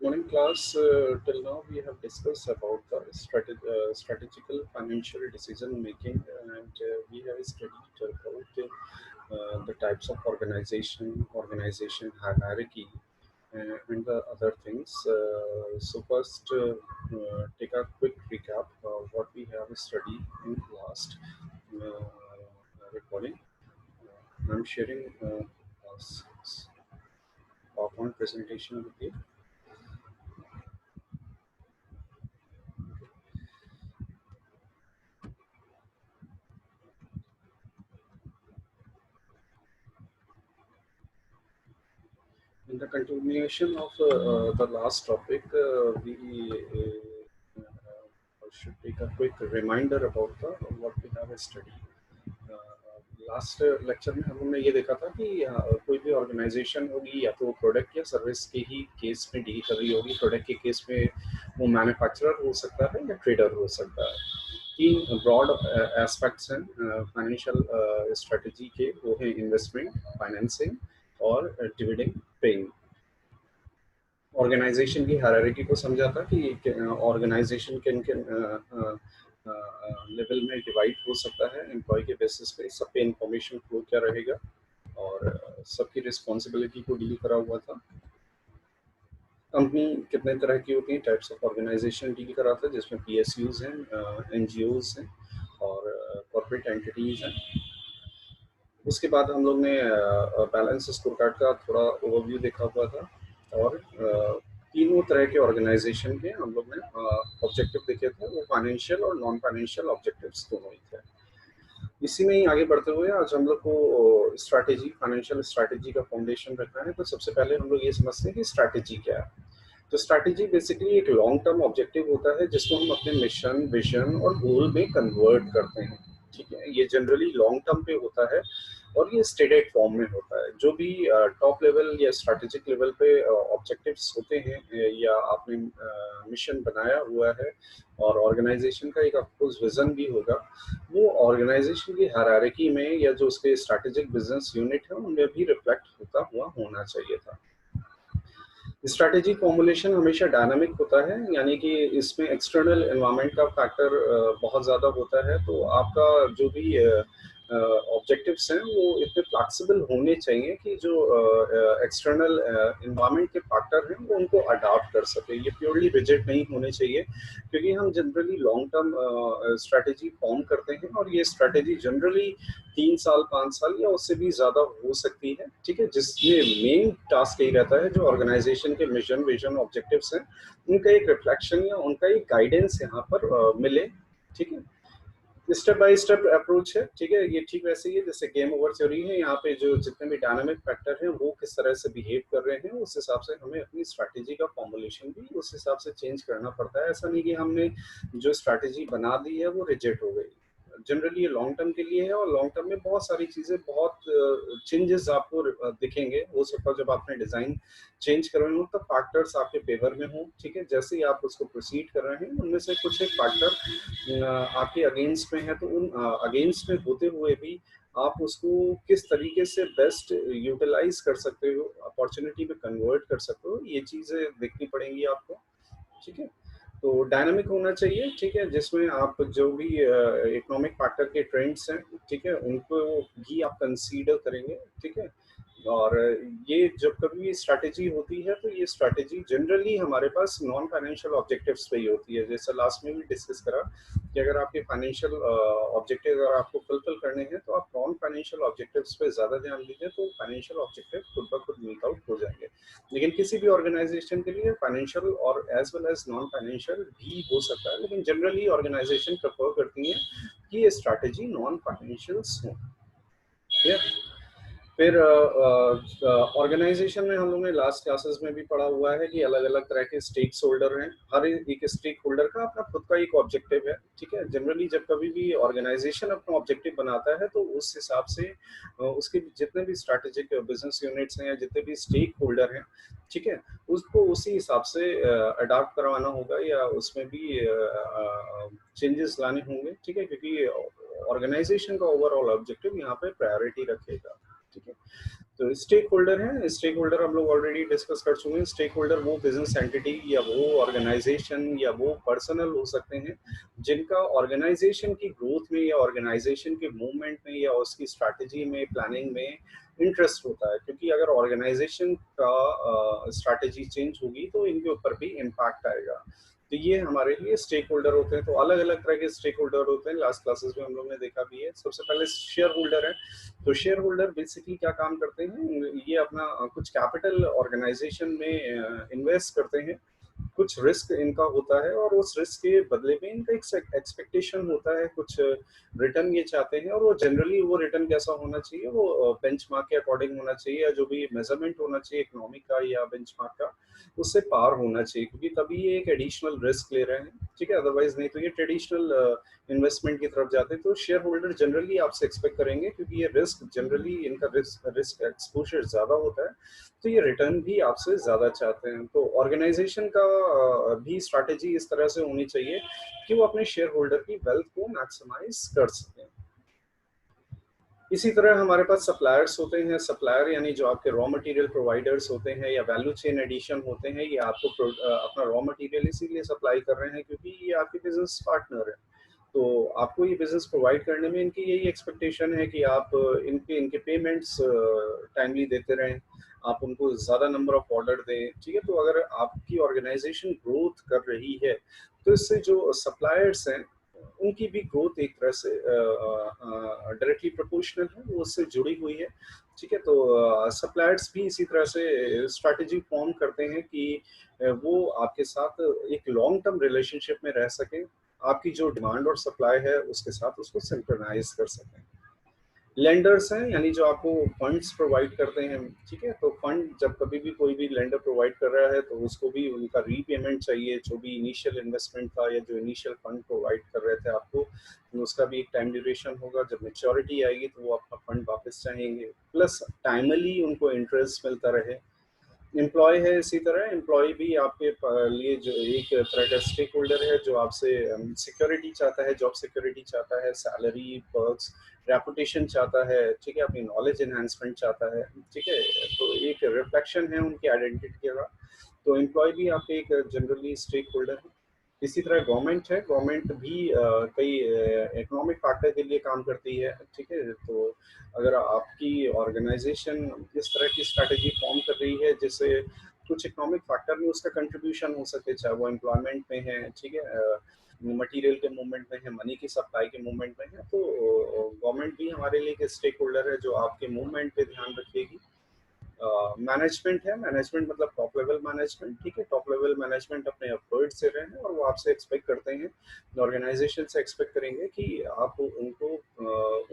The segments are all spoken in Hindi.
morning class. Till now, we have discussed about the strategical financial decision making, and we have studied about the types of organization hierarchy, and the other things. So first, take a quick recap of what we have studied in last uh, recording. I'm sharing PowerPoint presentation with you. In the continuation of the last topic, we should take a quick reminder about what we have studied. Last lecture में हम लोगों ने ये देखा था कि कोई भी ऑर्गेनाइजेशन होगी या तो प्रोडक्ट या सर्विस के ही केस में डील कर रही होगी। प्रोडक्ट के केस में वो मैन्युफैक्चरर हो सकता है या ट्रेडर हो सकता है। तीन ब्रॉड एस्पेक्ट्स हैं फाइनेंशियल स्ट्रेटजी के, वो है इन्वेस्टमेंट, फाइनेंसिंग और डिविडेंड पेइंग। ऑर्गेनाइजेशन की हायरार्की को समझा था कि ऑर्गेनाइजेशन किन किन लेवल में डिवाइड हो सकता है। एम्प्लॉय के बेसिस पे सब पे इंफॉर्मेशन फ्लो क्या रहेगा और सबकी रिस्पॉन्सिबिलिटी को डील करा हुआ था। कंपनी कितने तरह की होती है, टाइप्स ऑफ ऑर्गेनाइजेशन डील करा था, जिसमें PSUs हैं, NGOs हैं और कॉर्पोरेट एंटिटीज हैं। उसके बाद हम लोग ने बैलेंस स्कोर कार्ड का थोड़ा ओवरव्यू देखा हुआ था और तीनों तरह के ऑर्गेनाइजेशन के हम लोग ने ऑब्जेक्टिव देखे थे। वो फाइनेंशियल और नॉन फाइनेंशियल ऑब्जेक्टिव्स दोनों ही थे। इसी में ही आगे बढ़ते हुए आज हम लोग को स्ट्रैटेजी, फाइनेंशियल स्ट्रैटेजी का फाउंडेशन रखना है। तो सबसे पहले हम लोग ये समझते हैं कि स्ट्रैटेजी क्या है। तो स्ट्रैटेजी बेसिकली एक लॉन्ग टर्म ऑब्जेक्टिव होता है जिसको हम अपने मिशन, विजन और गोल में कन्वर्ट करते हैं। ठीक है, ये जनरली लॉन्ग टर्म पे होता है और ये स्टेटेड फॉर्म में होता है। जो भी टॉप लेवल या स्ट्रैटेजिक लेवल पे ऑब्जेक्टिव्स होते हैं या आपने मिशन बनाया हुआ है और ऑर्गेनाइजेशन का एक अफकोर्स विजन भी होगा, वो ऑर्गेनाइजेशन की हायरार्की में या जो उसके स्ट्रैटेजिक बिजनेस यूनिट है उनमें भी रिफ्लेक्ट होता हुआ होना चाहिए था। स्ट्रैटेजी फॉर्मुलेशन हमेशा डायनामिक होता है, यानी कि इसमें एक्सटर्नल एनवायरनमेंट का फैक्टर बहुत ज़्यादा होता है। तो आपका जो भी ऑब्जेक्टिव्स हैं वो इतने फ्लेक्सिबल होने चाहिए कि जो एक्सटर्नल एनवायरनमेंट के फैक्टर हैं वो उनको अडाप्ट कर सके। ये प्योरली रिजिड नहीं होने चाहिए, क्योंकि हम generally long term strategy form करते हैं और ये स्ट्रैटेजी जनरली 3 साल, 5 साल या उससे भी ज़्यादा हो सकती है। ठीक है, जिसमें मेन टास्क यही रहता है जो ऑर्गेनाइजेशन के मिशन, विजन, ऑब्जेक्टिव्स हैं उनका एक रिफ्लेक्शन या उनका एक गाइडेंस यहाँ पर मिले। ठीक है, स्टेप बाय स्टेप अप्रोच है। ठीक है, ये ठीक वैसे ही है जैसे गेम ओवर थ्योरी है। यहाँ पे जो जितने भी डायनामिक फैक्टर हैं वो किस तरह से बिहेव कर रहे हैं, उस हिसाब से हमें अपनी स्ट्रैटेजी का फॉर्मुलेशन भी उस हिसाब से चेंज करना पड़ता है। ऐसा नहीं कि हमने जो स्ट्रैटेजी बना दी है वो रिजेक्ट हो गई। जनरली ये लॉन्ग टर्म के लिए है और लॉन्ग टर्म में बहुत सारी चीज़ें, बहुत चेंजेस आपको दिखेंगे। हो सकता है जब आपने डिज़ाइन चेंज कर रहे हो तब फैक्टर्स आपके फेवर में हो। ठीक है, जैसे ही आप उसको प्रोसीड कर रहे हैं उनमें से कुछ एक फैक्टर आपके अगेंस्ट में है, तो उन अगेंस्ट में होते हुए भी आप उसको किस तरीके से बेस्ट यूटिलाइज कर सकते हो, अपॉर्चुनिटी में कन्वर्ट कर सकते हो, ये चीज़ें देखनी पड़ेंगी आपको। ठीक है, तो डायनामिक होना चाहिए। ठीक है, जिसमें आप जो भी इकोनॉमिक फैक्टर के ट्रेंड्स हैं, ठीक है, उनको भी आप कंसीडर करेंगे। ठीक है, और ये जब कभी स्ट्रैटेजी होती है तो ये स्ट्रैटेजी जनरली हमारे पास नॉन फाइनेंशियल ऑब्जेक्टिव्स पे ही होती है। जैसे लास्ट में भी डिस्कस करा कि अगर आपके फाइनेंशियल ऑब्जेक्टिव अगर आपको फुलफिल करने हैं तो आप नॉन फाइनेंशियल ऑब्जेक्टिव्स पे ज़्यादा ध्यान दीजिए, तो फाइनेंशियल ऑब्जेक्टिव खुद ब खुद मीट आउट हो जाएंगे। लेकिन किसी भी ऑर्गेनाइजेशन के लिए फाइनेंशियल और as well as non financial भी हो सकता है, लेकिन जनरली ऑर्गेनाइजेशन प्रेफर करती हैं कि ये स्ट्रैटेजी नॉन फाइनेंशियल्स हो। फिर ऑर्गेनाइजेशन में हम लोग ने लास्ट क्लासेस में भी पढ़ा हुआ है कि अलग अलग तरह के स्टेक होल्डर हैं। हर एक स्टेक होल्डर का अपना खुद का एक ऑब्जेक्टिव है। ठीक है, जनरली जब कभी भी ऑर्गेनाइजेशन अपना ऑब्जेक्टिव बनाता है तो उस हिसाब से उसके जितने भी स्ट्रैटेजिक बिजनेस यूनिट्स हैं या जितने भी स्टेक होल्डर हैं, ठीक है, उसको उसी हिसाब से अडाप्ट करवाना होगा या उसमें भी चेंजेस लाने होंगे। ठीक है, क्योंकि ऑर्गेनाइजेशन का ओवरऑल ऑब्जेक्टिव यहाँ पे प्रायोरिटी रखेगा। ठीक है, तो स्टेक होल्डर हैं, स्टेक होल्डर हम लोग ऑलरेडी डिस्कस कर चुके हैं। स्टेक होल्डर वो बिजनेस एंटिटी या वो ऑर्गेनाइजेशन या वो पर्सनल हो सकते हैं जिनका ऑर्गेनाइजेशन की ग्रोथ में या ऑर्गेनाइजेशन के मूवमेंट में या उसकी स्ट्रैटेजी में, प्लानिंग में इंटरेस्ट होता है, क्योंकि अगर ऑर्गेनाइजेशन का स्ट्रैटेजी चेंज होगी तो इनके ऊपर भी इम्पैक्ट आएगा। तो ये हमारे लिए स्टेक होल्डर होते हैं। तो अलग अलग तरह के स्टेक होल्डर होते हैं, लास्ट क्लासेस में हम लोग ने देखा भी है। सबसे पहले शेयर होल्डर है। तो शेयर होल्डर बेसिकली क्या काम करते हैं, ये अपना कुछ कैपिटल ऑर्गेनाइजेशन में इन्वेस्ट करते हैं, कुछ रिस्क इनका होता है और उस रिस्क के बदले में इनका एक एक्सपेक्टेशन होता है, कुछ रिटर्न ये चाहते हैं। और वो जनरली वो रिटर्न कैसा होना चाहिए, वो बेंचमार्क के अकॉर्डिंग होना चाहिए, या जो भी मेजरमेंट होना चाहिए इकोनॉमिक का या बेंचमार्क का, उससे पार होना चाहिए, क्योंकि तभी ये एक एडिशनल रिस्क ले रहे हैं। ठीक है, अदरवाइज नहीं तो ये ट्रेडिशनल इन्वेस्टमेंट की तरफ जाते हैं। तो शेयर होल्डर जनरली आपसे एक्सपेक्ट करेंगे, क्योंकि ये रिस्क जनरली इनका रिस्क एक्सपोजर ज्यादा होता है, तो ये रिटर्न भी आपसे ज़्यादा चाहते हैं। तो ऑर्गेनाइजेशन का भी स्ट्रैटेजी इस तरह से होनी चाहिए कि वो अपने शेयर होल्डर की वेल्थ को मैक्सिमाइज कर सकें। इसी तरह हमारे पास सप्लायर्स होते हैं। सप्लायर यानी जो आपके रॉ मटेरियल प्रोवाइडर्स होते हैं या वैल्यू चेन एडिशन होते हैं, ये आपको अपना रॉ मटेरियल इसीलिए सप्लाई कर रहे हैं क्योंकि ये आपके बिजनेस पार्टनर है। तो आपको ये बिजनेस प्रोवाइड करने में इनकी यही एक्सपेक्टेशन है कि आप इनके इनके पेमेंट्स टाइमली देते रहें, आप उनको ज़्यादा नंबर ऑफ ऑर्डर दें। ठीक है, तो अगर आपकी ऑर्गेनाइजेशन ग्रोथ कर रही है तो इससे जो सप्लायर्स हैं उनकी भी ग्रोथ एक तरह से डायरेक्टली प्रोपोर्शनल है, वो उससे जुड़ी हुई है। ठीक है, तो सप्लायर्स भी इसी तरह से स्ट्रैटेजी फॉर्म करते हैं कि वो आपके साथ एक लॉन्ग टर्म रिलेशनशिप में रह सकें, आपकी जो डिमांड और सप्लाई है उसके साथ उसको सिंक्रोनाइज कर सकें। लेंडर्स हैं यानी जो आपको फंड्स प्रोवाइड करते हैं। ठीक है, तो फंड जब कभी भी कोई भी लेंडर प्रोवाइड कर रहा है तो उसको भी उनका रीपेमेंट चाहिए, जो भी इनिशियल इन्वेस्टमेंट था या जो इनिशियल फंड प्रोवाइड कर रहे थे आपको, तो उसका भी एक टाइम ड्यूरेशन होगा। जब मेच्योरिटी आएगी तो वो आपका फंड वापस चाहेंगे, प्लस टाइमली उनको इंटरेस्ट मिलता रहे। एम्प्लॉय है, इसी तरह एम्प्लॉय भी आपके लिए जो एक तरह का स्टेक होल्डर है, जो आपसे सिक्योरिटी चाहता है, जॉब सिक्योरिटी चाहता है, सैलरी, पर्क्स, रेपुटेशन चाहता है। ठीक है, अपनी नॉलेज एनहांसमेंट चाहता है। ठीक है, तो एक रिफ्लेक्शन है उनकी आइडेंटिटी का। तो एम्प्लॉय भी आपके एक जनरली स्टेक होल्डर है। इसी तरह गवर्नमेंट है, गवर्नमेंट भी कई इकोनॉमिक फैक्टर के लिए काम करती है। ठीक है, तो अगर आपकी ऑर्गेनाइजेशन इस तरह की स्ट्रैटेजी फॉर्म कर रही है जिससे कुछ इकोनॉमिक फैक्टर में उसका कंट्रीब्यूशन हो सके, चाहे वो एम्प्लॉयमेंट में है, ठीक है, मटेरियल के मूवमेंट में है, मनी की सप्लाई के मूवमेंट में है, तो गवर्नमेंट भी हमारे लिए एक स्टेक होल्डर है जो आपके मूवमेंट पे ध्यान रखेगी। मैनेजमेंट है, मैनेजमेंट मतलब टॉप लेवल मैनेजमेंट। ठीक है, टॉप लेवल मैनेजमेंट अपने एफर्ट से रहे हैं और वो आपसे एक्सपेक्ट करते हैं, ऑर्गेनाइजेशन से एक्सपेक्ट करेंगे कि आप उनको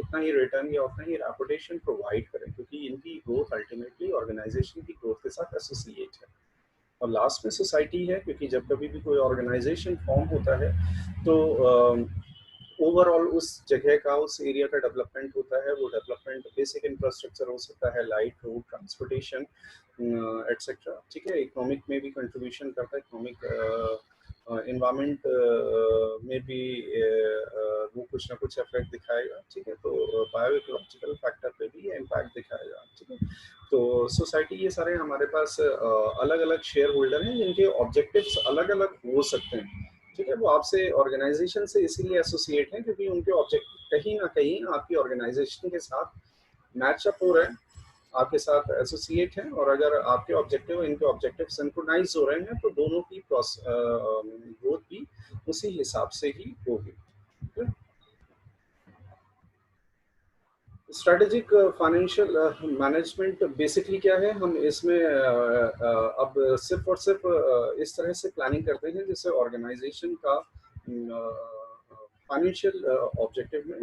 उतना ही रिटर्न या उतना ही रेपुटेशन प्रोवाइड करें, क्योंकि इनकी ग्रोथ अल्टीमेटली ऑर्गेनाइजेशन की ग्रोथ के साथ एसोसिएट है। और लास्ट में सोसाइटी है, क्योंकि जब कभी भी कोई ऑर्गेनाइजेशन फॉर्म होता है तो ओवरऑल उस जगह का, उस एरिया का डेवलपमेंट होता है। वो डेवलपमेंट बेसिक इंफ्रास्ट्रक्चर हो सकता है, लाइट, रोड, ट्रांसपोर्टेशन, एटसेट्रा। ठीक है, इकोनॉमिक में भी कंट्रीब्यूशन करता है, इकोनॉमिक इन्वायरमेंट में भी वो कुछ ना कुछ इफेक्ट दिखाएगा। ठीक है, तो बायो इकोलॉजिकल फैक्टर पे भी ये इम्पैक्ट दिखाएगा। ठीक है, तो सोसाइटी, ये सारे हमारे पास अलग अलग शेयर होल्डर हैं जिनके ऑब्जेक्टिव्स अलग अलग हो सकते हैं। ठीक है, वो आपसे ऑर्गेनाइजेशन से इसीलिए एसोसिएट हैं क्योंकि उनके ऑब्जेक्टिव कहीं ना कहीं आपकी ऑर्गेनाइजेशन के साथ मैचअप हो रहे हैं, आपके साथ एसोसिएट हैं। और अगर आपके ऑब्जेक्टिव इनके ऑब्जेक्टिव सिंक्रोनाइज हो रहे हैं तो दोनों की ग्रोथ भी उसी हिसाब से ही होगी। स्ट्रैटेजिक फाइनेंशियल मैनेजमेंट बेसिकली क्या है, हम इसमें अब सिर्फ और सिर्फ इस तरह से प्लानिंग करते हैं जिससे ऑर्गेनाइजेशन का फाइनेंशियल ऑब्जेक्टिव में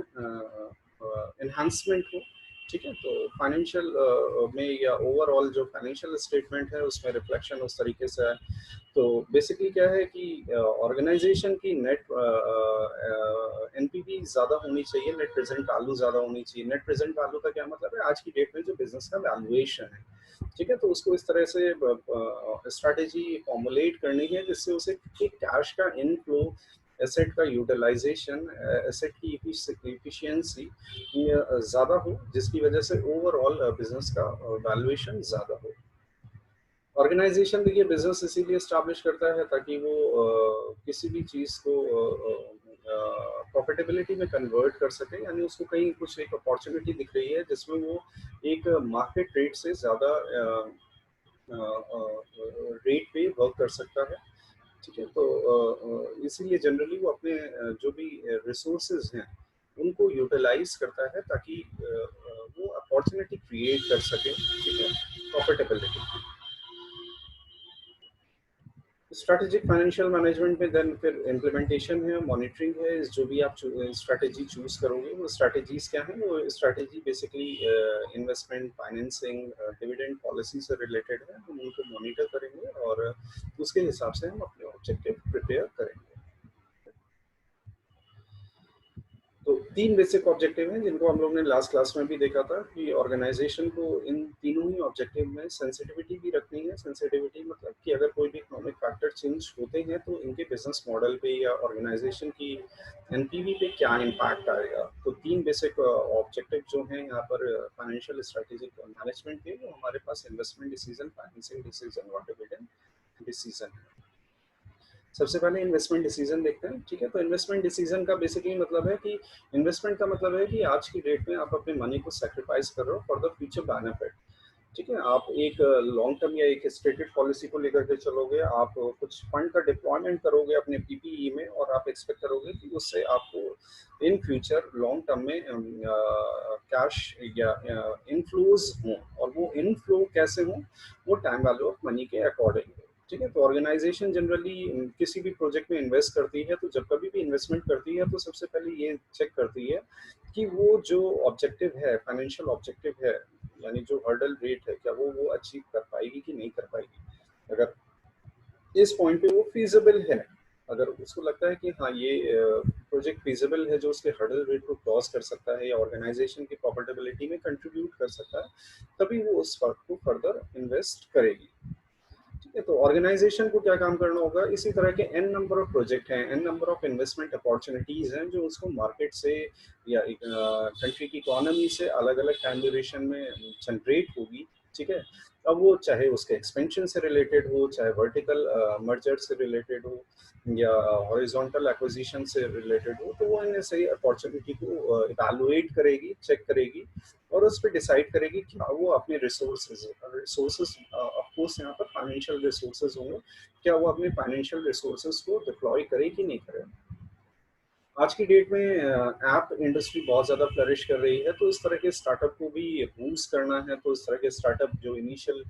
एनहांसमेंट हो। ठीक है, तो फाइनेंशियल में या ओवरऑल जो फाइनेंशियल स्टेटमेंट है उसमें रिफ्लेक्शन उस तरीके से है। तो बेसिकली क्या है कि ऑर्गेनाइजेशन की नेट एनपीवी ज़्यादा होनी चाहिए, नेट प्रेजेंट वैल्यू ज़्यादा होनी चाहिए। नेट प्रेजेंट वैल्यू का क्या मतलब है, आज की डेट में जो बिजनेस का वैल्यूएशन है। ठीक है, तो उसको इस तरह से स्ट्रैटेजी फॉर्मुलेट करनी है जिससे उसे कैश का इनफ्लो एसेट का यूटिलाइजेशन, एसेट की इफिशियंसी ज़्यादा हो, जिसकी वजह से ओवरऑल बिजनेस का वैल्यूएशन ज़्यादा हो। ऑर्गेनाइजेशन देखिए बिजनेस इसीलिए स्टैब्लिश करता है ताकि वो किसी भी चीज़ को प्रॉफिटेबिलिटी में कन्वर्ट कर सके, यानी उसको कहीं कुछ एक अपॉर्चुनिटी दिख रही है जिसमें वो एक मार्केट रेट से ज़्यादा रेट पे वर्क कर सकता है। ठीक है, तो इसीलिए जनरली वो अपने जो भी रिसोर्सेज हैं उनको यूटिलाइज करता है ताकि वो अपॉर्चुनिटी क्रिएट कर सके, ठीक है, प्रॉफिटेबिलिटी। स्ट्रैटेजिक फाइनेंशियल मैनेजमेंट में देन फिर इम्प्लीमेंटेशन है, मॉनिटरिंग है। जो भी आप स्ट्रैटेजी चूज करोगे वो स्ट्रैटेजीज क्या हैं, वो strategy basically investment, financing, dividend policy से रिलेटेड है। हम उनको मॉनिटर करेंगे और उसके हिसाब से हम अपने ऑब्जेक्टिव प्रिपेयर करेंगे। तो 3 बेसिक ऑब्जेक्टिव हैं जिनको हम लोग ने लास्ट क्लास में भी देखा था कि ऑर्गेनाइजेशन को इन तीनों ही ऑब्जेक्टिव में सेंसिटिविटी भी रखनी है। सेंसिटिविटी मतलब कि अगर कोई भी इकोनॉमिक फैक्टर चेंज होते हैं तो इनके बिजनेस मॉडल पे या ऑर्गेनाइजेशन की एनपीवी पे क्या इम्पैक्ट आएगा। तो 3 बेसिक ऑब्जेक्टिव जो हैं यहाँ पर फाइनेंशियल स्ट्रेटेजिक मैनेजमेंट के, वो हमारे पास इन्वेस्टमेंट डिसीजन, फाइनेंसिंग डिसीजन और डिविडेंड डिसीजन है। सबसे पहले इन्वेस्टमेंट डिसीजन देखते हैं। ठीक है, तो इन्वेस्टमेंट डिसीजन का बेसिकली मतलब है कि इन्वेस्टमेंट का मतलब है कि आज की डेट में आप अपने मनी को सेक्रीफाइस कर रहे हो फॉर द फ्यूचर बेनिफिट। ठीक है, आप एक लॉन्ग टर्म या एक स्टेटेड पॉलिसी को लेकर के चलोगे, आप कुछ फंड का डिप्लॉयमेंट करोगे अपने पीपीई में और आप एक्सपेक्ट करोगे कि उससे आपको इन फ्यूचर लॉन्ग टर्म में कैश या इनफ्लोज हों, और वो इनफ्लो कैसे हों, वो टाइम वैल्यू ऑफ मनी के अकॉर्डिंग। ठीक है, तो ऑर्गेनाइजेशन जनरली किसी भी प्रोजेक्ट में इन्वेस्ट करती है, तो जब कभी भी इन्वेस्टमेंट करती है तो सबसे पहले ये चेक करती है कि वो जो ऑब्जेक्टिव है, फाइनेंशियल ऑब्जेक्टिव है, यानी जो हर्डल रेट है, क्या वो अचीव कर पाएगी कि नहीं कर पाएगी। अगर इस पॉइंट पे वो फीजिबल है, अगर उसको लगता है कि हाँ ये प्रोजेक्ट फीजिबल है, जो उसके हर्डल रेट को क्रॉस कर सकता है या ऑर्गेनाइजेशन की प्रॉफिटेबिलिटी में कंट्रीब्यूट कर सकता है, तभी वो उस फर्क को फर्दर इन्वेस्ट करेगी। ठीक है, तो ऑर्गेनाइजेशन को क्या काम करना होगा, इसी तरह के एन नंबर ऑफ प्रोजेक्ट हैं, N number of investment opportunities हैं जो उसको मार्केट से या कंट्री की इकोनॉमी से अलग अलग टाइम ड्यूरेशन में जनरेट होगी। ठीक है, अब वो चाहे उसके एक्सपेंशन से रिलेटेड हो, चाहे वर्टिकल मर्जर से रिलेटेड हो या हॉरिजॉन्टल एक्विजिशन से रिलेटेड हो, तो वो इन्हें सही अपॉर्चुनिटी को इवैल्यूएट करेगी, चेक करेगी और उस पर डिसाइड करेगी कि हाँ वो अपने रिसोर्सेज ऑफकोर्स यहाँ पर फाइनेंशियल रिसोर्सेज होंगे, क्या वो अपने फाइनेंशियल रिसोर्सेज को डिप्लॉय करे कि नहीं करे। आज की डेट में ऐप इंडस्ट्री बहुत ज़्यादा फ्लरिश कर रही है, तो इस तरह के स्टार्टअप को भी बूस्ट करना है, तो इस तरह के स्टार्टअप जो इनिशियल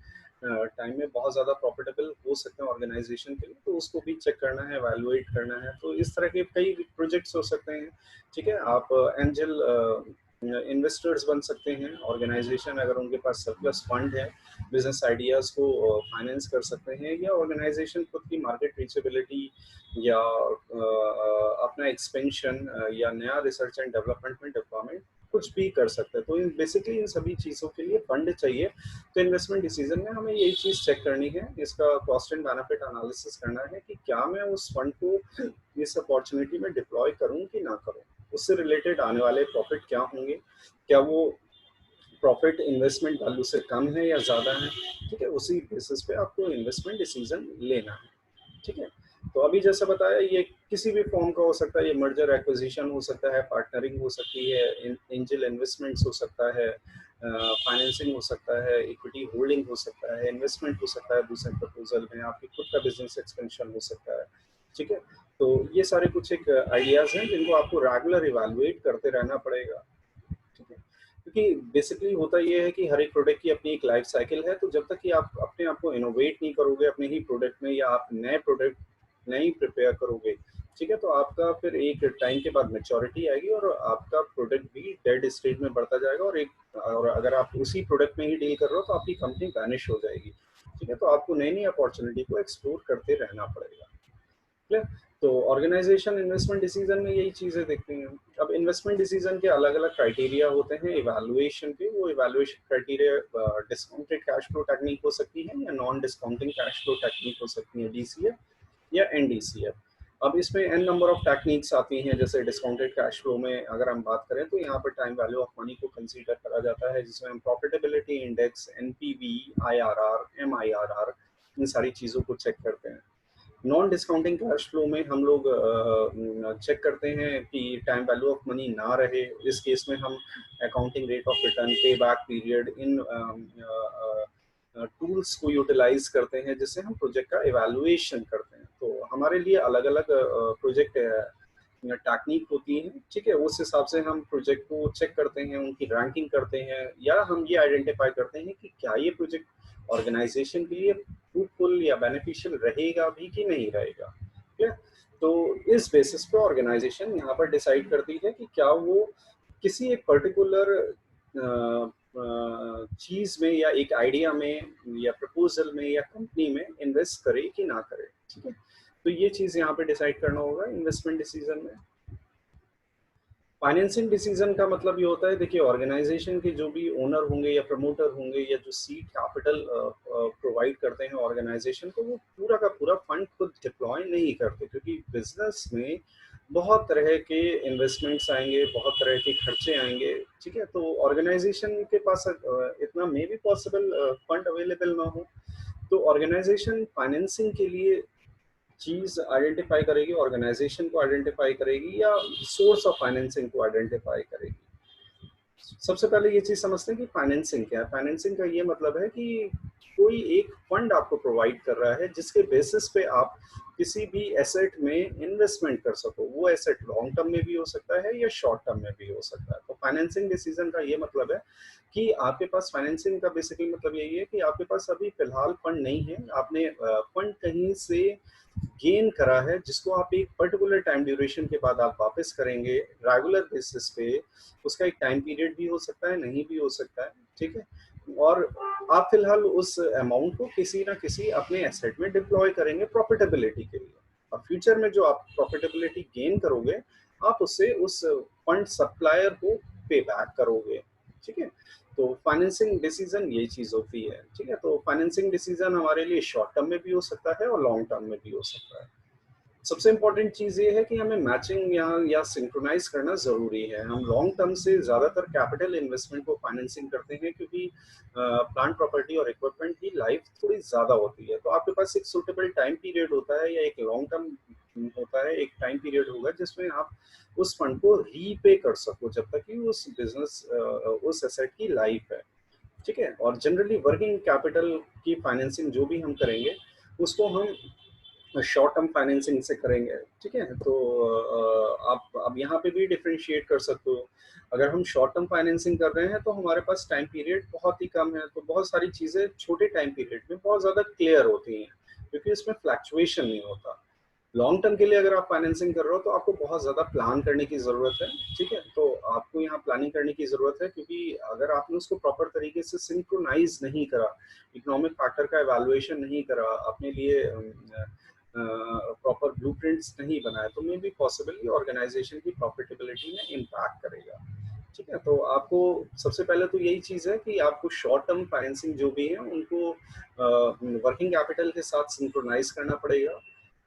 टाइम में बहुत ज़्यादा प्रॉफिटेबल हो सकते हैं ऑर्गेनाइजेशन के लिए, तो उसको भी चेक करना है, वैल्यूएट करना है। तो इस तरह के कई प्रोजेक्ट्स हो सकते हैं। ठीक है, आप एंजल इन्वेस्टर्स बन सकते हैं। ऑर्गेनाइजेशन अगर उनके पास सरप्लस फंड है, बिजनेस आइडियाज़ को फाइनेंस कर सकते हैं, या ऑर्गेनाइजेशन खुद की मार्केट रीचेबिलिटी या अपना एक्सपेंशन या नया रिसर्च एंड डेवलपमेंट में डिप्लॉयमेंट कुछ भी कर सकते हैं। तो इन बेसिकली इन सभी चीज़ों के लिए फंड चाहिए। तो इन्वेस्टमेंट डिसीजन में हमें यही चीज़ चेक करनी है, इसका कॉस्ट एंड बेनिफिट एनालिसिस करना है कि क्या मैं उस फंड को इस अपॉर्चुनिटी में डिप्लॉय करूं कि ना करूं, उससे रिलेटेड आने वाले प्रॉफिट क्या होंगे, क्या वो प्रॉफिट इन्वेस्टमेंट वैल्यू से कम है या ज़्यादा है। ठीक है, उसी बेसिस पे आपको इन्वेस्टमेंट डिसीजन लेना है। ठीक है, तो अभी जैसा बताया ये किसी भी फॉर्म का हो सकता है, ये मर्जर एक्विजिशन हो सकता है, पार्टनरिंग हो सकती है, एंजल इन्वेस्टमेंट्स हो सकता है, फाइनेंसिंग हो सकता है, इक्विटी होल्डिंग हो सकता है, इन्वेस्टमेंट हो सकता है दूसरे प्रपोजल में, आपकी खुद का बिजनेस एक्सपेंशन हो सकता है। ठीक है, तो ये सारे कुछ एक आइडियाज हैं जिनको आपको रेगुलर इवेलुएट करते रहना पड़ेगा। ठीक है, क्योंकि बेसिकली होता ये है कि हर एक प्रोडक्ट की अपनी एक लाइफ साइकिल है, तो जब तक कि आप अपने आप को इनोवेट नहीं करोगे अपने ही प्रोडक्ट में, या आप नए प्रोडक्ट नहीं प्रिपेयर करोगे, ठीक है, तो आपका फिर एक टाइम के बाद मेच्योरिटी आएगी और आपका प्रोडक्ट भी डेड स्टेज में बढ़ता जाएगा, और अगर आप उसी प्रोडक्ट में ही डील कर रहे हो तो आपकी कंपनी वैनिश हो जाएगी। ठीक है, तो आपको नई नई अपॉर्चुनिटी को एक्सप्लोर करते रहना पड़ेगा। क्लियर? तो ऑर्गेनाइजेशन इन्वेस्टमेंट डिसीजन में यही चीजें देखती हैं। अब इन्वेस्टमेंट डिसीजन के अलग अलग क्राइटेरिया होते हैं इवैल्यूएशन के। वो evaluation criteria discounted cash flow technique हो सकती है या non discounting cash flow technique हो सकती है, डीसीएफ या एनडीसीएफ। अब इसमें एन नंबर ऑफ टेक्निक्स आती हैं, जैसे डिस्काउंटेड कैश फ्लो में अगर हम बात करें तो यहाँ पर टाइम वैल्यू ऑफ मनी को कंसीडर करा जाता है, जिसमें हम profitability index, NPV, IRR, MIRR, इन सारी चीज़ों को चेक करते हैं। नॉन डिस्काउंटिंग कैश फ्लो में हम लोग चेक करते हैं कि टाइम वैल्यू ऑफ मनी ना रहे। इस केस में हम अकाउंटिंग रेट ऑफ रिटर्न, पे बैक पीरियड, इन टूल्स को यूटिलाइज करते हैं, जिससे हम प्रोजेक्ट का इवैल्यूएशन करते हैं। तो हमारे लिए अलग अलग प्रोजेक्ट टेक्निक होती है, ठीक है। उस हिसाब से हम प्रोजेक्ट को चेक करते हैं, उनकी रैंकिंग करते हैं, या हम ये आइडेंटिफाई करते हैं कि क्या ये प्रोजेक्ट ऑर्गेनाइजेशन के लिए फ्रूटफुल या बेनिफिशियल रहेगा भी कि नहीं रहेगा, ठीक है। तो इस बेसिस पे ऑर्गेनाइजेशन यहाँ पर डिसाइड करती है कि क्या वो किसी एक पर्टिकुलर चीज में या एक आइडिया में या प्रपोजल में या कंपनी में इन्वेस्ट करे कि ना करे, ठीक है। तो ये चीज यहाँ पे डिसाइड करना होगा इन्वेस्टमेंट डिसीजन में। फाइनेंसिंग डिसीजन का मतलब ये होता है, देखिए ऑर्गेनाइजेशन के जो भी ओनर होंगे या प्रमोटर होंगे या जो सीड कैपिटल प्रोवाइड करते हैं ऑर्गेनाइजेशन को, वो पूरा का पूरा फंड खुद डिप्लॉय नहीं करते, क्योंकि बिजनेस में बहुत तरह के इन्वेस्टमेंट्स आएंगे, बहुत तरह के खर्चे आएंगे, ठीक है। तो ऑर्गेनाइजेशन के पास इतना मे भी पॉसिबल फंड अवेलेबल ना हो, तो ऑर्गेनाइजेशन फाइनेंसिंग के लिए चीज आइडेंटिफाई करेगी, ऑर्गेनाइजेशन को आइडेंटिफाई करेगी, या सोर्स ऑफ फाइनेंसिंग को आइडेंटिफाई करेगी। सबसे पहले ये चीज समझते हैं कि फाइनेंसिंग क्या है। फाइनेंसिंग का ये मतलब है कि कोई एक फंड आपको प्रोवाइड कर रहा है, जिसके बेसिस पे आप किसी भी एसेट में इन्वेस्टमेंट कर सको। वो एसेट लॉन्ग टर्म में भी हो सकता है या शॉर्ट टर्म में भी हो सकता है। तो फाइनेंसिंग डिसीजन का ये मतलब है कि आपके पास, फाइनेंसिंग का बेसिकली मतलब यही है कि आपके पास अभी फिलहाल फंड नहीं है, आपने फंड कहीं से गेन करा है, जिसको आप एक पर्टिकुलर टाइम ड्यूरेशन के बाद आप वापस करेंगे रेगुलर बेसिस पे। उसका एक टाइम पीरियड भी हो सकता है, नहीं भी हो सकता है, ठीक है। और आप फिलहाल उस अमाउंट को किसी ना किसी अपने एसेट में डिप्लॉय करेंगे प्रॉफिटेबिलिटी के लिए, और फ्यूचर में जो आप प्रॉफिटेबिलिटी गेन करोगे, आप उससे उस फंड सप्लायर को पे बैक करोगे, ठीक है। तो फाइनेंसिंग डिसीजन यही चीज होती है, ठीक है। तो फाइनेंसिंग डिसीजन हमारे लिए शॉर्ट टर्म में भी हो सकता है और लॉन्ग टर्म में भी हो सकता है। सबसे इम्पोर्टेंट चीज़ ये है कि हमें मैचिंग या सिंक्रोनाइज करना ज़रूरी है। हम लॉन्ग टर्म से ज़्यादातर कैपिटल इन्वेस्टमेंट को फाइनेंसिंग करते हैं, क्योंकि प्लांट प्रॉपर्टी और इक्विपमेंट की लाइफ थोड़ी ज़्यादा होती है। तो आपके पास एक सुटेबल टाइम पीरियड होता है, या एक लॉन्ग टर्म होता है, एक टाइम पीरियड होगा जिसमें आप उस फंड को रीपे कर सको, जब तक कि उस बिजनेस, उस एसेट की लाइफ है, ठीक है। और जनरली वर्किंग कैपिटल की फाइनेंसिंग जो भी हम करेंगे, उसको हम शॉर्ट टर्म फाइनेंसिंग से करेंगे, ठीक है। तो आप अब यहाँ पे भी डिफरेंशिएट कर सकते हो। अगर हम शॉर्ट टर्म फाइनेंसिंग कर रहे हैं तो हमारे पास टाइम पीरियड बहुत ही कम है, तो बहुत सारी चीज़ें छोटे टाइम पीरियड में बहुत ज़्यादा क्लियर होती हैं, क्योंकि इसमें फ्लैक्चुएशन नहीं होता। लॉन्ग टर्म के लिए अगर आप फाइनेंसिंग कर रहे हो तो आपको बहुत ज़्यादा प्लान करने की ज़रूरत है, ठीक है। तो आपको यहाँ प्लानिंग करने की ज़रूरत है, क्योंकि अगर आपने उसको प्रॉपर तरीके से सिंक्रोनाइज नहीं करा, इकोनॉमिक फैक्टर का एवेलुएशन नहीं करा, अपने लिए प्रॉपर ब्लूप्रिंट्स नहीं बनाए, तो मे बी पॉसिबली ऑर्गेनाइजेशन की प्रॉफिटेबिलिटी में इम्पैक्ट करेगा, ठीक है। तो आपको सबसे पहले तो यही चीज़ है कि आपको शॉर्ट टर्म फाइनेंसिंग जो भी है उनको वर्किंग कैपिटल के साथ सिंक्रोनाइज करना पड़ेगा,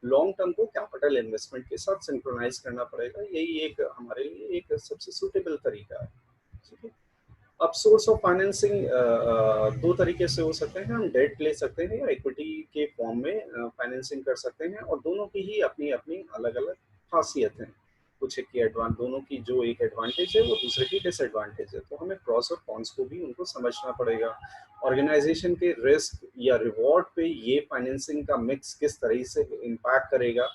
लॉन्ग टर्म को कैपिटल इन्वेस्टमेंट के साथ सिंक्रोनाइज करना पड़ेगा। यही एक हमारे लिए एक सबसे सूटेबल तरीका है, ठीक है। अब सोर्स ऑफ फाइनेंसिंग दो तरीके से हो सकते हैं। हम डेट ले सकते हैं या इक्विटी के फॉर्म में फाइनेंसिंग कर सकते हैं, और दोनों की ही अपनी अपनी अलग अलग खासियत है। कुछ एक की एडवांस, दोनों की जो एक एडवांटेज है वो दूसरे की डिसएडवांटेज है, तो हमें प्रॉस और कॉन्स को भी उनको समझना पड़ेगा। ऑर्गेनाइजेशन के रिस्क या रिवॉर्ड पे ये फाइनेंसिंग का मिक्स किस तरह से इम्पैक्ट करेगा,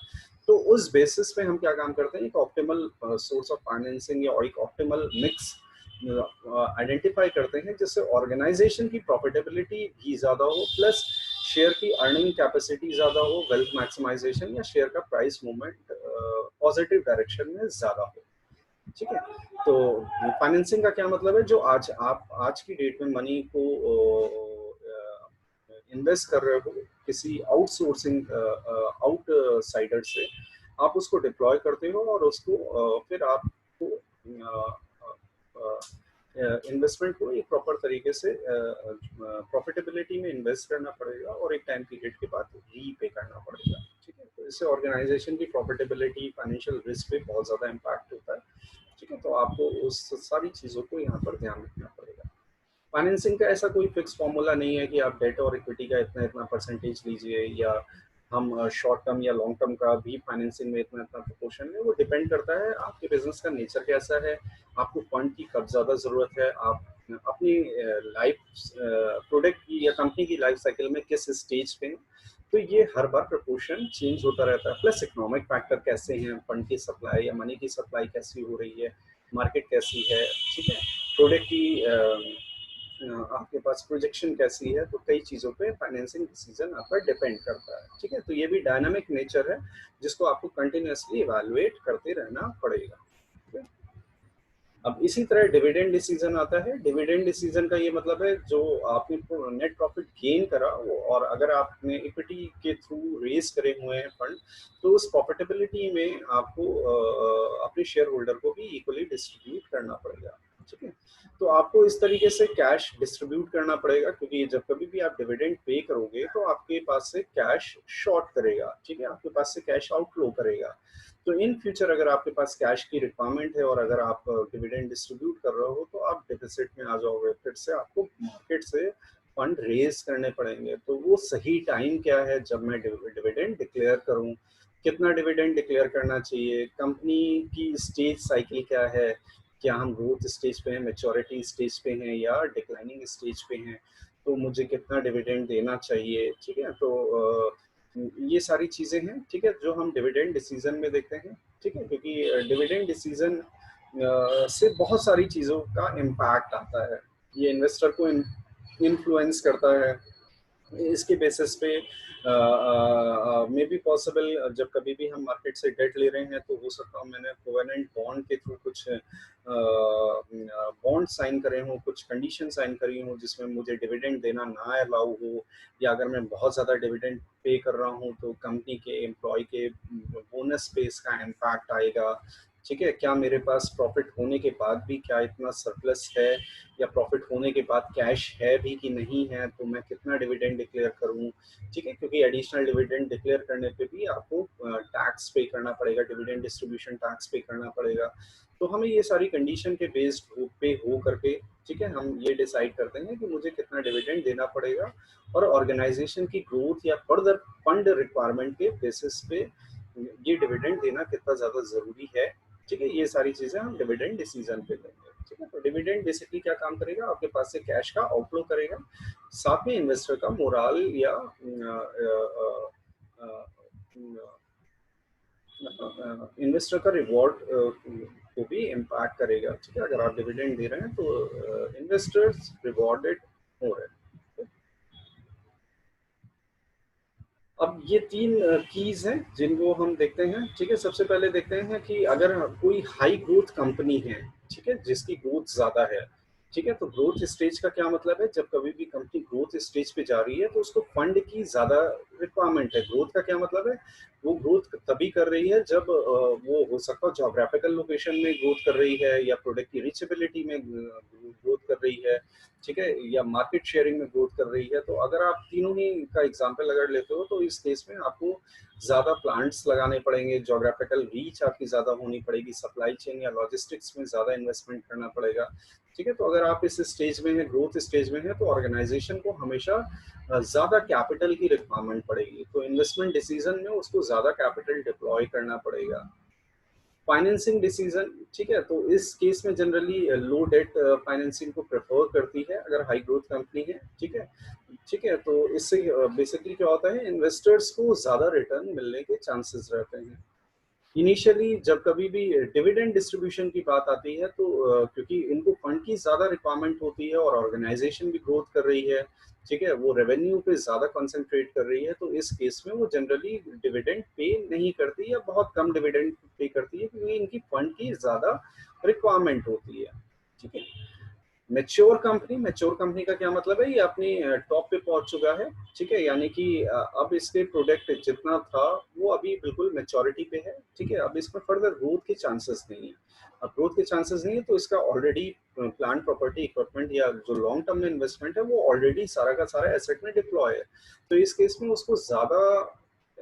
तो उस बेसिस पे हम क्या काम करते हैं, एक ऑप्टिमल सोर्स ऑफ फाइनेंसिंग या एक ऑप्टिमल मिक्स आइडेंटिफाई करते हैं, जिससे ऑर्गेनाइजेशन की प्रॉफिटेबिलिटी भी ज़्यादा हो, प्लस शेयर की अर्निंग कैपेसिटी ज़्यादा हो, वेल्थ मैक्सिमाइजेशन या शेयर का प्राइस मूवमेंट पॉजिटिव डायरेक्शन में ज़्यादा हो, ठीक है। तो फाइनेंसिंग का क्या मतलब है, जो आज की डेट में मनी को इन्वेस्ट कर रहे हो किसी आउटसोर्सिंग आउटसाइडर से, आप उसको डिप्लॉय करते हो, और उसको फिर आपको इन्वेस्टमेंट को एक प्रॉपर तरीके से प्रॉफिटेबिलिटी में इन्वेस्ट करना पड़ेगा, और एक टाइम पीरियड के बाद रीपे करना पड़ेगा, ठीक है। तो इससे ऑर्गेनाइजेशन की प्रॉफिटेबिलिटी, फाइनेंशियल रिस्क पे बहुत ज़्यादा इम्पैक्ट होता है। ठीक है, तो आपको उस सारी चीज़ों को यहाँ पर ध्यान रखना पड़ेगा। फाइनेंसिंग का ऐसा कोई फिक्स फॉर्मूला नहीं है कि आप डेट और इक्विटी का इतना इतना परसेंटेज लीजिए, या हम शॉर्ट टर्म या लॉन्ग टर्म का भी फाइनेंसिंग में इतना इतना प्रोपोर्शन है। वो डिपेंड करता है आपके बिजनेस का नेचर कैसा है, आपको फंड की कब ज़्यादा ज़रूरत है, आप अपनी लाइफ प्रोडक्ट की या कंपनी की लाइफ साइकिल में किस स्टेज पे हैं। तो ये हर बार प्रपोर्शन चेंज होता रहता है। प्लस इकोनॉमिक फैक्टर कैसे हैं, फंड की सप्लाई या मनी की सप्लाई कैसी हो रही है, मार्केट कैसी है, ठीक है, प्रोडक्ट की आपके पास प्रोजेक्शन कैसी है। तो कई चीज़ों पे फाइनेंसिंग डिसीजन आप पर डिपेंड करता है। ठीक है, तो ये भी डायनामिक नेचर है जिसको आपको कंटिन्यूसली इवैल्यूएट करते रहना पड़ेगा। ठीक है? अब इसी तरह डिविडेंड डिसीजन आता है। डिविडेंड डिसीजन का ये मतलब है जो आपने नेट प्रॉफिट गेन करा वो, और अगर आपने इक्विटी के थ्रू रेज करे हुए हैं फंड, तो उस प्रॉफिटेबिलिटी में आपको अपने शेयर होल्डर को भी इक्वली डिस्ट्रीब्यूट करना पड़ेगा। ठीक है, तो आपको इस तरीके से कैश डिस्ट्रीब्यूट करना पड़ेगा, क्योंकि जब कभी भी आप डिविडेंड पे करोगे तो आपके पास से कैश शॉर्ट करेगा। ठीक है, आपके पास से कैश आउटफ्लो करेगा। तो इन फ्यूचर अगर आपके पास कैश की रिक्वायरमेंट है और अगर आप डिविडेंड डिस्ट्रीब्यूट कर रहे हो, तो आप डिफिसिट में आ जाओगे, फिर से आपको मार्केट से फंड रेज करने पड़ेंगे। तो वो सही टाइम क्या है जब मैं डिविडेंड डिक्लेयर करूं, कितना डिविडेंड डिक्लेयर करना चाहिए, कंपनी की स्टेज साइकिल क्या है, क्या हम ग्रोथ स्टेज पे हैं, मेच्योरिटी स्टेज पे हैं, या डिक्लाइनिंग स्टेज पे हैं, तो मुझे कितना डिविडेंड देना चाहिए। ठीक है, तो ये सारी चीज़ें हैं, ठीक है, जो हम डिविडेंड डिसीजन में देखते हैं। ठीक है, क्योंकि डिविडेंड डिसीजन से बहुत सारी चीज़ों का इम्पैक्ट आता है। ये इन्वेस्टर को इन्फ्लुएंस करता है। इसके बेसिस पे मे बी पॉसिबल, जब कभी भी हम मार्केट से डेट ले रहे हैं, तो हो सकता है मैंने कोवेनेंट बॉन्ड के थ्रू कुछ बॉन्ड साइन करे हों, कुछ कंडीशन साइन करी हों जिसमें मुझे डिविडेंड देना ना अलाउ हो, या अगर मैं बहुत ज़्यादा डिविडेंड पे कर रहा हूँ तो कंपनी के एम्प्लॉय के बोनस पे इसका इम्पैक्ट आएगा। ठीक है, क्या मेरे पास प्रॉफिट होने के बाद भी क्या इतना सरप्लस है, या प्रॉफिट होने के बाद कैश है भी कि नहीं है, तो मैं कितना डिविडेंड डिक्लेयर करूं। ठीक है, क्योंकि एडिशनल डिविडेंड डिक्लेयर करने पे भी आपको टैक्स पे करना पड़ेगा, डिविडेंड डिस्ट्रीब्यूशन टैक्स पे करना पड़ेगा। तो हमें ये सारी कंडीशन के बेस्ड पे हो करके, ठीक है, हम ये डिसाइड करते हैं कि मुझे कितना डिविडेंड देना पड़ेगा, और ऑर्गेनाइजेशन की ग्रोथ या फर्दर फंड रिक्वायरमेंट के बेसिस पे ये डिविडेंड देना कितना ज़्यादा ज़रूरी है। ठीक है, ये सारी चीज़ें हम डिविडेंड डिसीजन पे लेंगे। ठीक है, तो डिविडेंड बेसिकली क्या काम करेगा, आपके पास से कैश का आउटफ्लो करेगा, साथ में इन्वेस्टर का मोरल या इन्वेस्टर का रिवॉर्ड को भी इम्पैक्ट करेगा। ठीक है, अगर आप डिविडेंड दे रहे हैं तो इन्वेस्टर्स रिवॉर्डेड हो रहे हैं। अब ये तीन कीज हैं जिनको हम देखते हैं। ठीक है, सबसे पहले देखते हैं कि अगर कोई हाई ग्रोथ कंपनी है, ठीक है, जिसकी ग्रोथ ज्यादा है। ठीक है, तो ग्रोथ स्टेज का क्या मतलब है, जब कभी भी कंपनी ग्रोथ स्टेज पे जा रही है तो उसको फंड की ज्यादा रिक्वायरमेंट है। ग्रोथ का क्या मतलब है, वो ग्रोथ तभी कर रही है जब वो हो सकता है जोग्राफिकल लोकेशन में ग्रोथ कर रही है, या प्रोडक्ट की रीचेबिलिटी में ग्रोथ कर रही है। ठीक है, या मार्केट शेयरिंग में ग्रोथ कर रही है। तो अगर आप तीनों ही का एग्जांपल अगर लेते हो, तो इस केस में आपको ज़्यादा प्लांट्स लगाने पड़ेंगे, जोग्राफिकल रीच आपकी ज़्यादा होनी पड़ेगी, सप्लाई चेन या लॉजिस्टिक्स में ज़्यादा इन्वेस्टमेंट करना पड़ेगा। ठीक है, तो अगर आप इस स्टेज में हैं, ग्रोथ स्टेज में हैं, तो ऑर्गेनाइजेशन को हमेशा ज़्यादा कैपिटल की रिक्वायरमेंट पड़ेगी। तो इन्वेस्टमेंट डिसीजन में उसको ज़्यादा कैपिटल डिप्लॉय करना पड़ेगा। फाइनेंसिंग डिसीजन, ठीक है, तो इस केस में जनरली लो डेट फाइनेंसिंग को प्रेफर करती है अगर हाई ग्रोथ कंपनी है। ठीक है, ठीक है, तो इससे बेसिकली क्या होता है, इन्वेस्टर्स को ज्यादा रिटर्न मिलने के चांसेस रहते हैं। इनिशियली जब कभी भी डिविडेंड डिस्ट्रीब्यूशन की बात आती है, तो क्योंकि इनको फंड की ज़्यादा रिक्वायरमेंट होती है और ऑर्गेनाइजेशन भी ग्रोथ कर रही है, ठीक है, वो रेवेन्यू पे ज़्यादा कंसंट्रेट कर रही है, तो इस केस में वो जनरली डिविडेंड पे नहीं करती या बहुत कम डिविडेंड पे करती है, क्योंकि इनकी फंड की ज़्यादा रिक्वायरमेंट होती है। ठीक है, मैच्योर कंपनी का क्या मतलब है, ये अपनी टॉप पे पहुंच चुका है। ठीक है, यानी कि अब इसके प्रोडक्ट जितना था वो अभी बिल्कुल मैच्योरिटी पे है। ठीक है, अब इसमें फर्दर ग्रोथ के चांसेस नहीं है। अब ग्रोथ के चांसेस नहीं है, तो इसका ऑलरेडी प्लांट प्रॉपर्टी इक्विपमेंट या जो लॉन्ग टर्म में इन्वेस्टमेंट है वो ऑलरेडी सारा का सारा एसेट में डिप्लॉय है। तो इस केस में उसको ज्यादा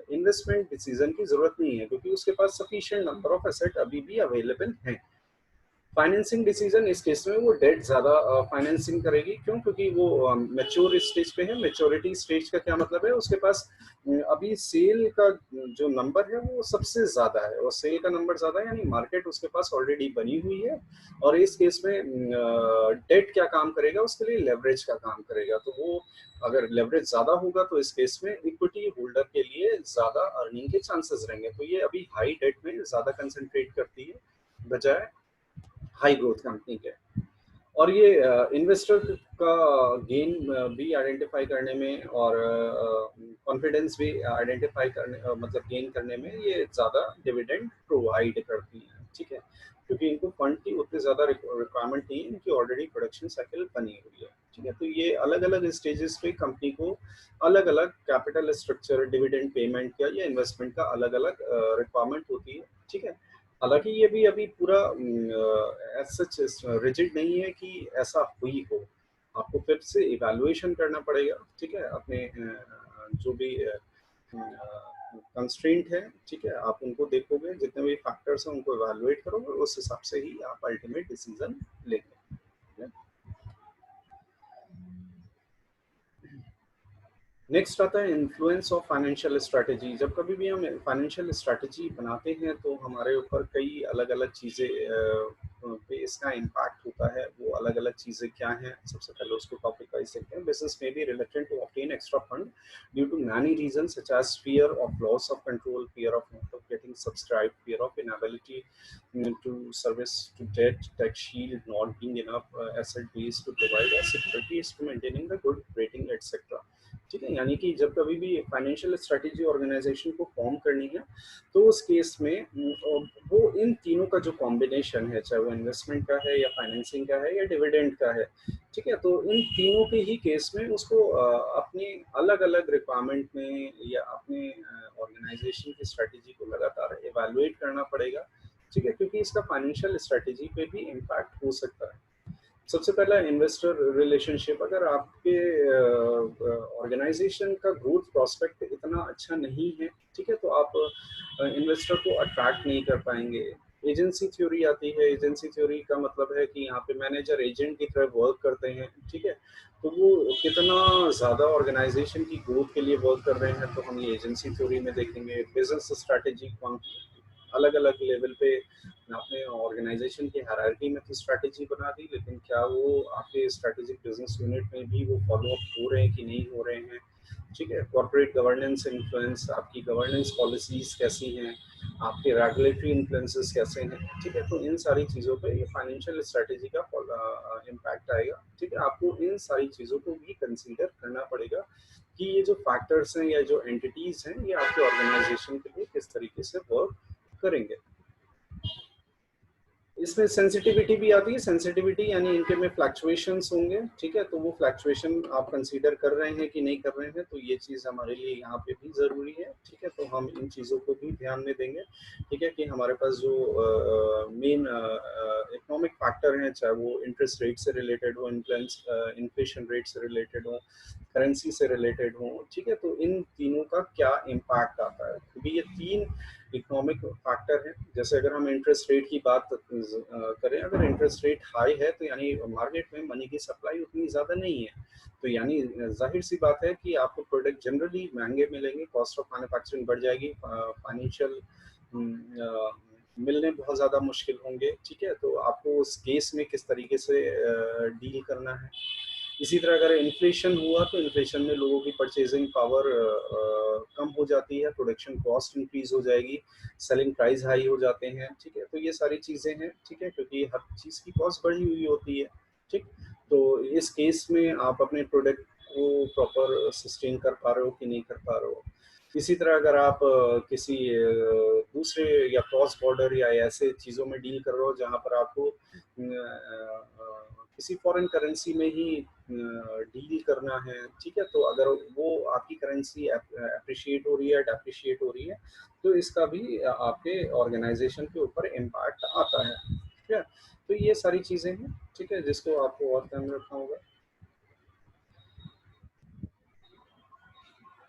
इन्वेस्टमेंट डिसीजन की जरूरत नहीं है, क्योंकि उसके पास सफिशिएंट नंबर ऑफ एसेट अभी भी अवेलेबल हैं। फाइनेंसिंग डिसीजन इस केस में वो डेट ज्यादा फाइनेंसिंग करेगी। क्यों? क्योंकि वो मैच्योर स्टेज पे है। मैच्योरिटी स्टेज का क्या मतलब है? उसके पास अभी सेल का जो नंबर है वो सबसे ज्यादा है, और सेल का नंबर ज्यादा है यानी मार्केट उसके पास ऑलरेडी बनी हुई है। और इस केस में डेट क्या काम करेगा? उसके लिए लेवरेज का काम करेगा। तो वो अगर लेवरेज ज्यादा होगा तो इस केस में इक्विटी होल्डर के लिए ज्यादा अर्निंग के चांसेस रहेंगे। तो ये अभी हाई डेट में ज्यादा कंसंट्रेट करती है बजाय हाई ग्रोथ कंपनी के। और ये इन्वेस्टर का गेन भी आइडेंटिफाई करने में और कॉन्फिडेंस भी आइडेंटिफाई करने मतलब गेन करने में ये ज़्यादा डिविडेंड प्रोवाइड करती हैं। ठीक है, क्योंकि इनको फंड की उतनी ज़्यादा रिक्वायरमेंट नहीं है, इनकी ऑलरेडी प्रोडक्शन साइकिल बनी हुई है। ठीक है, तो ये अलग अलग स्टेजेस पे कंपनी को अलग अलग कैपिटल स्ट्रक्चर, डिविडेंड पेमेंट का या इन्वेस्टमेंट का अलग अलग रिक्वायरमेंट होती है। ठीक है, हालांकि ये भी अभी पूरा एज सच रिजिड नहीं है कि ऐसा हुई हो। आपको फिर से इवैल्यूएशन करना पड़ेगा। ठीक है, अपने जो भी कंस्ट्रेंट है, ठीक है, आप उनको देखोगे, जितने भी फैक्टर्स हैं उनको इवैल्यूएट करोगे, उस हिसाब से ही आप अल्टीमेट डिसीजन लेंगे। नेक्स्ट आता है इन्फ्लुएंस ऑफ फाइनेंशियल स्ट्रैटेजी। जब कभी भी हम फाइनेंशियल स्ट्रैटेजी बनाते हैं तो हमारे ऊपर कई अलग अलग चीज़ें पे इसका इम्पैक्ट होता है। वो अलग अलग चीज़ें क्या हैं? सबसे पहले उसको टॉपिक वाइज देखते हैं। बिजनेस में भी related to obtain extra fund due to many reason such as fear of loss of control, fear of not getting subscribe, fear of inability to service to debt, tax shield, not being enough asset base to provide as securities to maintaining the good rating, etc. ठीक है, यानी कि जब कभी भी फाइनेंशियल स्ट्रेटेजी ऑर्गेनाइजेशन को फॉर्म करनी है तो उस केस में वो इन तीनों का जो कॉम्बिनेशन है, चाहे वो इन्वेस्टमेंट का है या फाइनेंसिंग का है या डिविडेंड का है, ठीक है, तो इन तीनों के ही केस में उसको अपनी अलग अलग रिक्वायरमेंट में या अपने ऑर्गेनाइजेशन की स्ट्रेटेजी को लगातार इवेलुएट करना पड़ेगा। ठीक है, क्योंकि इसका फाइनेंशियल स्ट्रेटेजी पे भी इम्पैक्ट हो सकता है। सबसे पहला इन्वेस्टर रिलेशनशिप। अगर आपके ऑर्गेनाइजेशन का ग्रोथ प्रोस्पेक्ट इतना अच्छा नहीं है, ठीक है, तो आप इन्वेस्टर को अट्रैक्ट नहीं कर पाएंगे। एजेंसी थ्योरी आती है। एजेंसी थ्योरी का मतलब है कि यहाँ पे मैनेजर एजेंट की तरह वर्क करते हैं। ठीक है, तो वो कितना ज़्यादा ऑर्गेनाइजेशन की ग्रोथ के लिए वर्क कर रहे हैं तो हम ये एजेंसी थ्योरी में देखेंगे। बिजनेस स्ट्रैटेजी अलग अलग लेवल पे आपने ऑर्गेनाइजेशन की हायरार्की में तो स्ट्रैटेजी बना दी, लेकिन क्या वो आपके स्ट्रैटेजिक बिजनेस यूनिट में भी वो फॉलो अप हो रहे हैं कि नहीं हो रहे हैं? ठीक है, कॉर्पोरेट गवर्नेंस इन्फ्लुएंस, आपकी गवर्नेंस पॉलिसीज कैसी हैं, आपके रेगुलेटरी इन्फ्लुएंसेस कैसे हैं? ठीक है, तो इन सारी चीज़ों पे ये फाइनेंशियल स्ट्रैटेजी का इम्पैक्ट आएगा। ठीक है, आपको इन सारी चीज़ों को भी कंसीडर करना पड़ेगा कि ये जो फैक्टर्स हैं या जो एंटिटीज हैं ये आपके ऑर्गेनाइजेशन के लिए किस तरीके से वर्क करेंगे। इसमें सेंसिटिविटी भी आती है। सेंसिटिविटी यानी इनके में फ्लक्चुएशंस होंगे। ठीक है, तो वो फ्लक्चुएशन आप कंसीडर कर रहे हैं कि नहीं कर रहे हैं, तो ये चीज़ हमारे लिए यहाँ पे भी ज़रूरी है। ठीक है, तो हम इन चीज़ों को भी ध्यान में देंगे। ठीक है, कि हमारे पास जो मेन इकोनॉमिक फैक्टर हैं, चाहे वो इंटरेस्ट रेट से रिलेटेड हो, इन्फ्लेशन रेट से रिलेटेड हो, करेंसी से रिलेटेड हो, ठीक है, तो इन तीनों का क्या इम्पैक्ट आता है, क्योंकि ये तीन इकोनॉमिक फैक्टर है। जैसे अगर हम इंटरेस्ट रेट की बात करें, अगर इंटरेस्ट रेट हाई है तो यानी मार्केट में मनी की सप्लाई उतनी ज़्यादा नहीं है, तो यानी जाहिर सी बात है कि आपको प्रोडक्ट जनरली महंगे मिलेंगे, कॉस्ट ऑफ मैन्युफैक्चरिंग बढ़ जाएगी, फाइनेंशियल मिलने बहुत ज़्यादा मुश्किल होंगे। ठीक है, तो आपको उस केस में किस तरीके से डील करना है। इसी तरह अगर इन्फ्लेशन हुआ तो इन्फ्लेशन में लोगों की परचेजिंग पावर कम हो जाती है, प्रोडक्शन कॉस्ट इंक्रीज हो जाएगी, सेलिंग प्राइस हाई हो जाते हैं। ठीक है, तो ये सारी चीज़ें हैं। ठीक है, क्योंकि हर चीज़ की कॉस्ट बढ़ी हुई होती है। ठीक, तो इस केस में आप अपने प्रोडक्ट को प्रॉपर सस्टेन कर पा रहे हो कि नहीं कर पा रहे हो। इसी तरह अगर आप किसी दूसरे या क्रॉस बॉर्डर या ऐसे चीज़ों में डील कर रहे हो जहाँ पर आपको किसी फॉरेन करेंसी में ही डील करना है, ठीक है, तो अगर वो आपकी करेंसी अप्रिशिएट हो रही है, डेप्रिशिएट हो रही है, तो इसका भी आपके ऑर्गेनाइजेशन के ऊपर इम्पैक्ट आता है। ठीक है, तो ये सारी चीज़ें हैं। ठीक है, जिसको आपको और ध्यान में रखना होगा।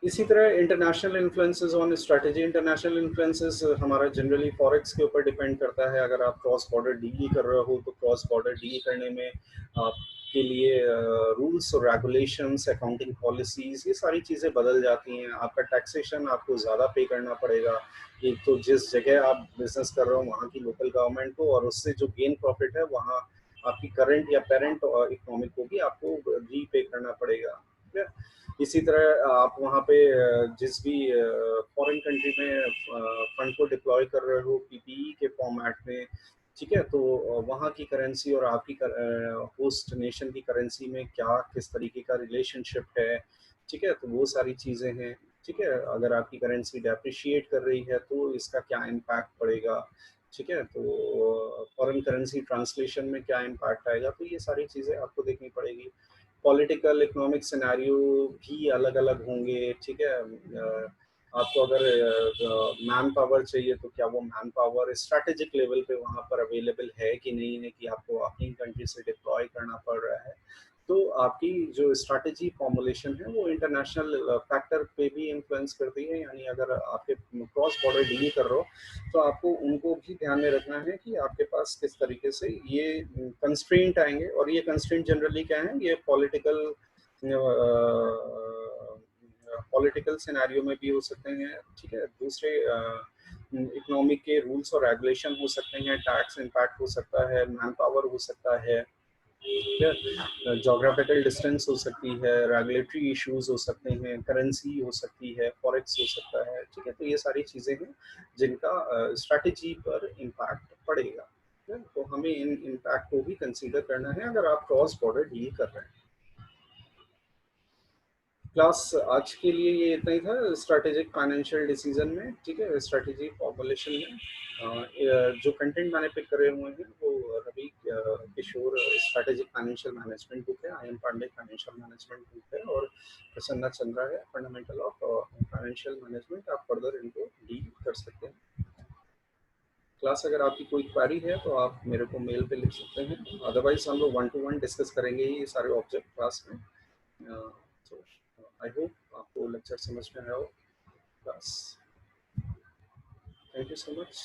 इसी तरह international influences on strategy, international influences हमारा जनरली फॉरेक्स के ऊपर डिपेंड करता है। अगर आप क्रॉस बॉर्डर डील कर रहे हो तो क्रॉस बॉर्डर डील करने में आपके लिए रूल्स और रेगुलेशंस, अकाउंटिंग पॉलिसीज, ये सारी चीज़ें बदल जाती हैं। आपका टैक्सेशन आपको ज़्यादा पे करना पड़ेगा। एक तो जिस जगह आप बिजनेस कर रहे हो वहाँ की लोकल गवर्नमेंट को, और उससे जो गेन प्रॉफिट है वहाँ आपकी करंट या पेरेंट इकोनॉमिक को भी आपको रीपे करना पड़ेगा। ठीक है। इसी तरह आप वहाँ पे जिस भी फॉरेन कंट्री में फंड को डिप्लॉय कर रहे हो पीपीई के फॉर्मेट में, ठीक है, तो वहाँ की करेंसी और आपकी होस्ट नेशन की करेंसी में क्या किस तरीके का रिलेशनशिप है, ठीक है, तो वो सारी चीज़ें हैं। ठीक है, अगर आपकी करेंसी डेप्रिशिएट कर रही है तो इसका क्या इम्पैक्ट पड़ेगा, ठीक है, तो फॉरेन करेंसी ट्रांसलेशन में क्या इम्पैक्ट आएगा, तो ये सारी चीज़ें आपको देखनी पड़ेगी। पॉलिटिकल इकोनॉमिक सिनेरियो भी अलग अलग होंगे। ठीक है, आपको अगर मैन पावर चाहिए तो क्या वो मैन पावर स्ट्रैटेजिक लेवल पे वहाँ पर अवेलेबल है कि नहीं है, कि आपको अपनी कंट्री से डिप्लॉय करना पड़ रहा है। तो आपकी जो स्ट्रैटेजी फॉर्मुलेशन है वो इंटरनेशनल फैक्टर पे भी इन्फ्लुएंस करती है। यानी अगर आपके क्रॉस बॉर्डर डील कर रहे हो तो आपको उनको भी ध्यान में रखना है कि आपके पास किस तरीके से ये कंस्ट्रेंट आएंगे। और ये कंस्ट्रेंट जनरली क्या है, ये पॉलिटिकल सिनेरियो में भी हो सकते हैं। ठीक है, दूसरे इकोनॉमिक के रूल्स और रेगुलेशन हो सकते हैं, टैक्स इम्पैक्ट हो सकता है, मैन पावर हो सकता है, जोग्राफिकल डिस्टेंस हो सकती है, रेगुलेटरी इश्यूज हो सकते हैं, करेंसी हो सकती है, फॉरेक्स हो सकता है। ठीक है, तो ये सारी चीज़ें हैं जिनका स्ट्रैटेजी पर इम्पैक्ट पड़ेगा। तो हमें इन इम्पैक्ट को भी कंसीडर करना है अगर आप क्रॉस बॉर्डर डील कर रहे हैं। क्लास आज के लिए ये इतना ही था स्ट्रैटेजिक फाइनेंशियल डिसीजन में। ठीक है, स्ट्रैटेजी फॉर्मुलेशन में जो कंटेंट मैंने पिक करे हुए हैं वो Ravi Kishore strategic financial management book है, I M Pandey financial management book है, और प्रसन्ना चंद्रा है फंडामेंटल ऑफ फाइनेंशियल मैनेजमेंट। आप फर्दर इनको डील कर सकते हैं। क्लास अगर आपकी कोई क्वेरी है तो आप मेरे को मेल पे लिख सकते हैं, अदरवाइज हम लोग 1 to 1 डिस्कस करेंगे ये सारे ऑब्जेक्ट क्लास में। तो आई होप आपको लेक्चर समझ में आया हो। बस, थैंक यू सो मच।